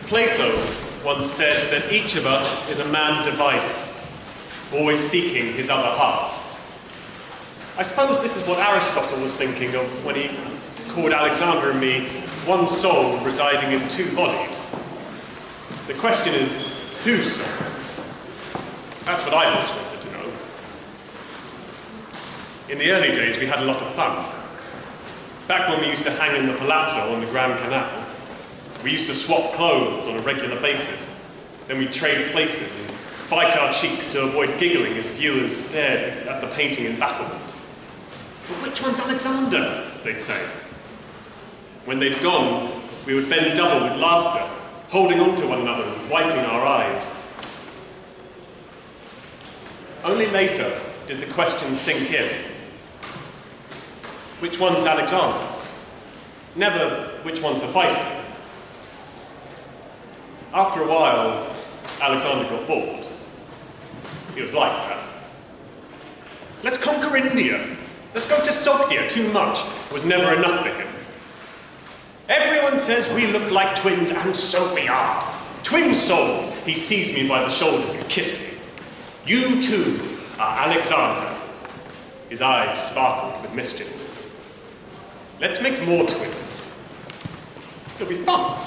Plato once said that each of us is a man divided, always seeking his other half. I suppose this is what Aristotle was thinking of when he called Alexander and me one soul residing in two bodies. The question is, whose soul? That's what I always wanted to know. In the early days, we had a lot of fun. Back when we used to hang in the palazzo on the Grand Canal, we used to swap clothes on a regular basis. Then we'd trade places and bite our cheeks to avoid giggling as viewers stared at the painting in bafflement. "But which one's Alexander?" they'd say. When they'd gone, we would bend double with laughter, holding on to one another and wiping our eyes. Only later did the question sink in. Which one's Alexander? Never, which one's Hephaestion? After a while, Alexander got bored. He was like that. Let's conquer India. Let's go to Sogdia. Too much was never enough for him. Everyone says we look like twins, and so we are. Twin souls. He seized me by the shoulders and kissed me. You too are Alexander. His eyes sparkled with mischief. Let's make more twins. It'll be fun.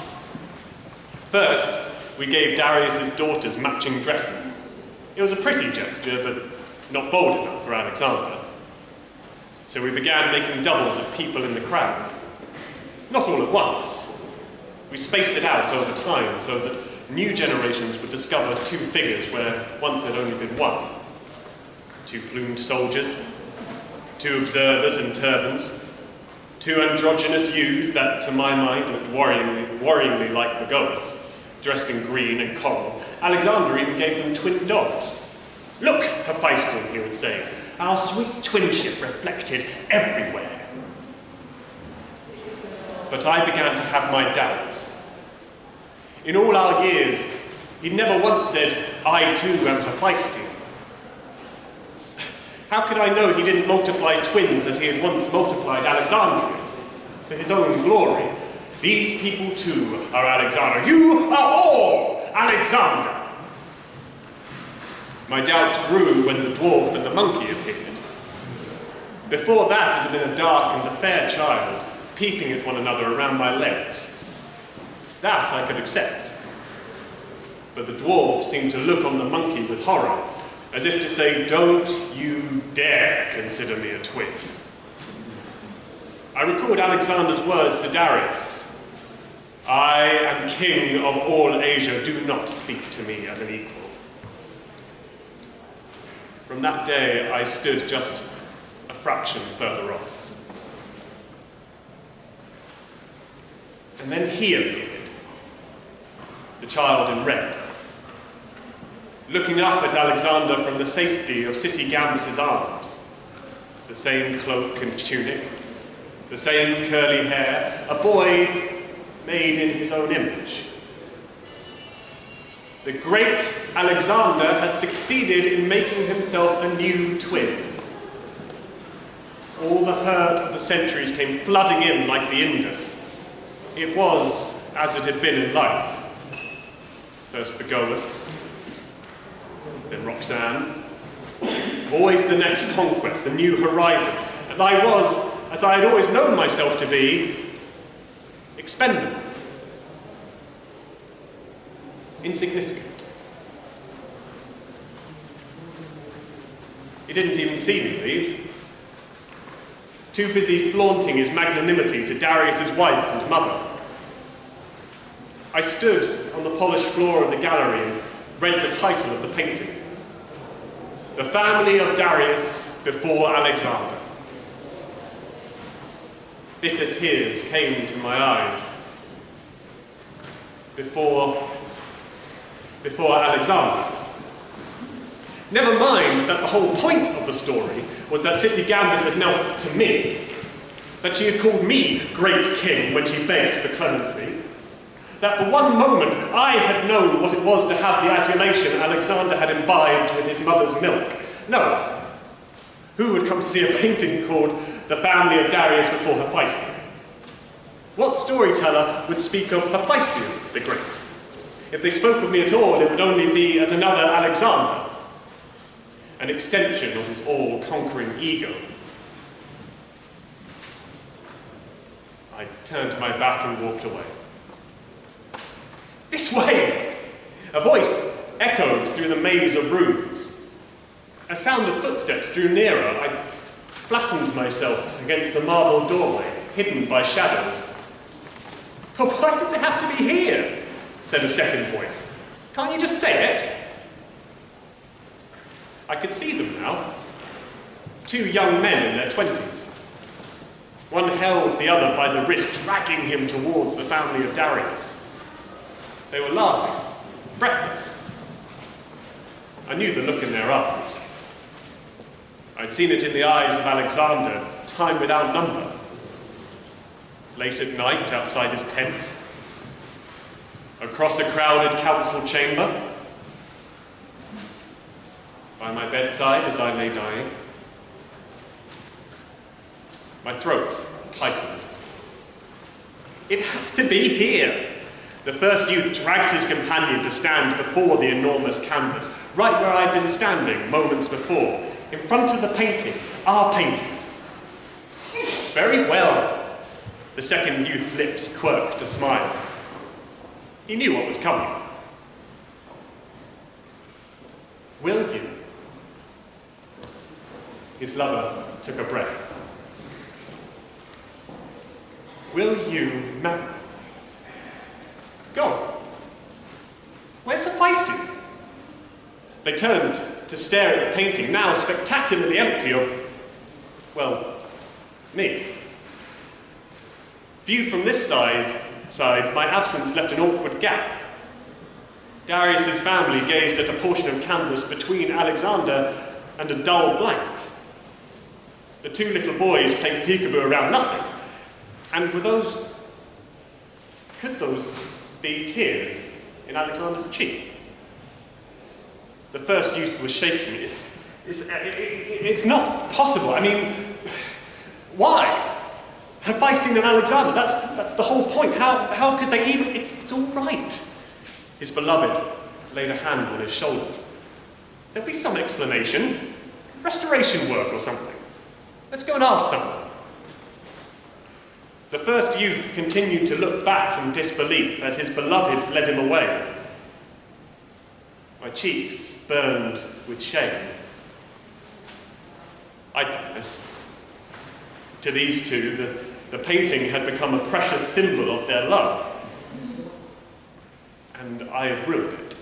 First, we gave Darius's daughters matching dresses. It was a pretty gesture, but not bold enough for Alexander. So we began making doubles of people in the crowd. Not all at once. We spaced it out over time so that new generations would discover two figures where once there'd only been one. Two plumed soldiers, two observers in turbans, two androgynous youths that, to my mind, looked worryingly like Bagoas, dressed in green and coral. Alexander even gave them twin dogs. "Look, Hephaestion," he would say, "our sweet twinship reflected everywhere." But I began to have my doubts. In all our years, he'd never once said, "I too am Hephaestion." How could I know he didn't multiply twins as he had once multiplied Alexandrians? For his own glory. These people too are Alexander. You are all Alexander! My doubts grew when the dwarf and the monkey appeared. Before that, it had been a dark and a fair child, peeping at one another around my legs. That I could accept. But the dwarf seemed to look on the monkey with horror, as if to say, "Don't you dare consider me a twin." I recalled Alexander's words to Darius. "I am king of all Asia. Do not speak to me as an equal." From that day, I stood just a fraction further off. And then he appeared, the child in red, looking up at Alexander from the safety of Sissy Gambus's arms. The same cloak and tunic, the same curly hair, a boy made in his own image. The great Alexander had succeeded in making himself a new twin. All the hurt of the centuries came flooding in like the Indus. It was as it had been in life. First Bagoas, then Roxanne. Always the next conquest, the new horizon. And I was, as I had always known myself to be, expendable. Insignificant. He didn't even see me leave. Too busy flaunting his magnanimity to Darius's wife and mother. I stood on the polished floor of the gallery and read the title of the painting. The Family of Darius Before Alexander. Bitter tears came to my eyes. Before Alexander. Never mind that the whole point of the story was that Sissy Gambus had knelt to me, that she had called me great king when she begged for clemency, that for one moment I had known what it was to have the adulation Alexander had imbibed with his mother's milk. No. Who would come to see a painting called The Family of Darius Before Hephaestion? What storyteller would speak of Hephaestion the Great? If they spoke of me at all, it would only be as another Alexander, an extension of his all-conquering ego. I turned my back and walked away. This way! A voice echoed through the maze of rooms. A sound of footsteps drew nearer. I flattened myself against the marble doorway, hidden by shadows. "But why does it have to be here?" said a second voice. "Can't you just say it?" I could see them now. Two young men in their 20s. One held the other by the wrist, dragging him towards the family of Darius. They were laughing, breathless. I knew the look in their eyes. I'd seen it in the eyes of Alexander, time without number. Late at night, outside his tent. Across a crowded council chamber. By my bedside as I lay dying. My throat tightened. It has to be here. The first youth dragged his companion to stand before the enormous canvas, right where I'd been standing moments before, in front of the painting, our painting. Very well. The second youth's lips quirked a smile. He knew what was coming. Will you? His lover took a breath. Will you marry? Go. Where's Hephaestion? They turned to stare at the painting, now spectacularly empty of, well, me. Viewed from this side, my absence left an awkward gap. Darius's family gazed at a portion of canvas between Alexander and a dull blank. The two little boys played peekaboo around nothing. And could those be tears in Alexander's cheek? The first youth was shaking. It's not possible. I mean, why? Hephaestion and Alexander, that's the whole point. How could they even... It's all right. His beloved laid a hand on his shoulder. There'll be some explanation. Restoration work or something. Let's go and ask someone. The first youth continued to look back in disbelief as his beloved led him away. My cheeks burned with shame. I'd done this. To these two, the painting had become a precious symbol of their love. And I had ruined it.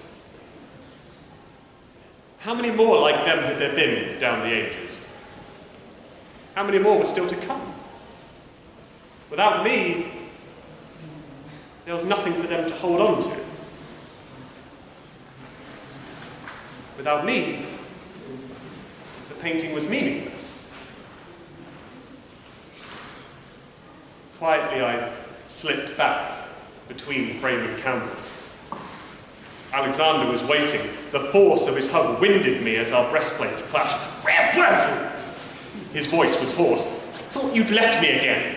How many more like them had there been down the ages? How many more were still to come? Without me, there was nothing for them to hold on to. Without me, the painting was meaningless. Quietly, I slipped back between frame and canvas. Alexander was waiting. The force of his hug winded me as our breastplates clashed. "Where were you?" His voice was hoarse. "I thought you'd left me again."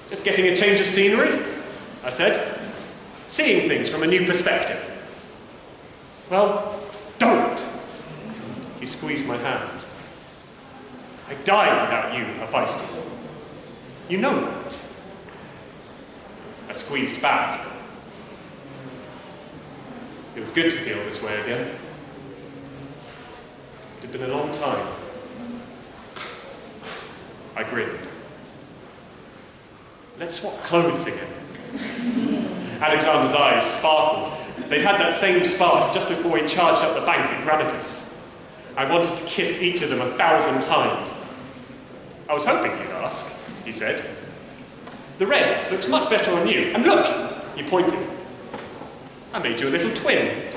"Just getting a change of scenery," I said. "Seeing things from a new perspective." "Well, don't." He squeezed my hand. "I'd die without you, Hephaestion. You know that." I squeezed back. It was good to feel this way again. It had been a long time. I grinned. "Let's swap clothes again." Alexander's eyes sparkled. They'd had that same spark just before he charged up the bank at Granicus. I wanted to kiss each of them 1,000 times. "I was hoping you'd ask," he said. "The red looks much better on you. And look!" he pointed. "I made you a little twin."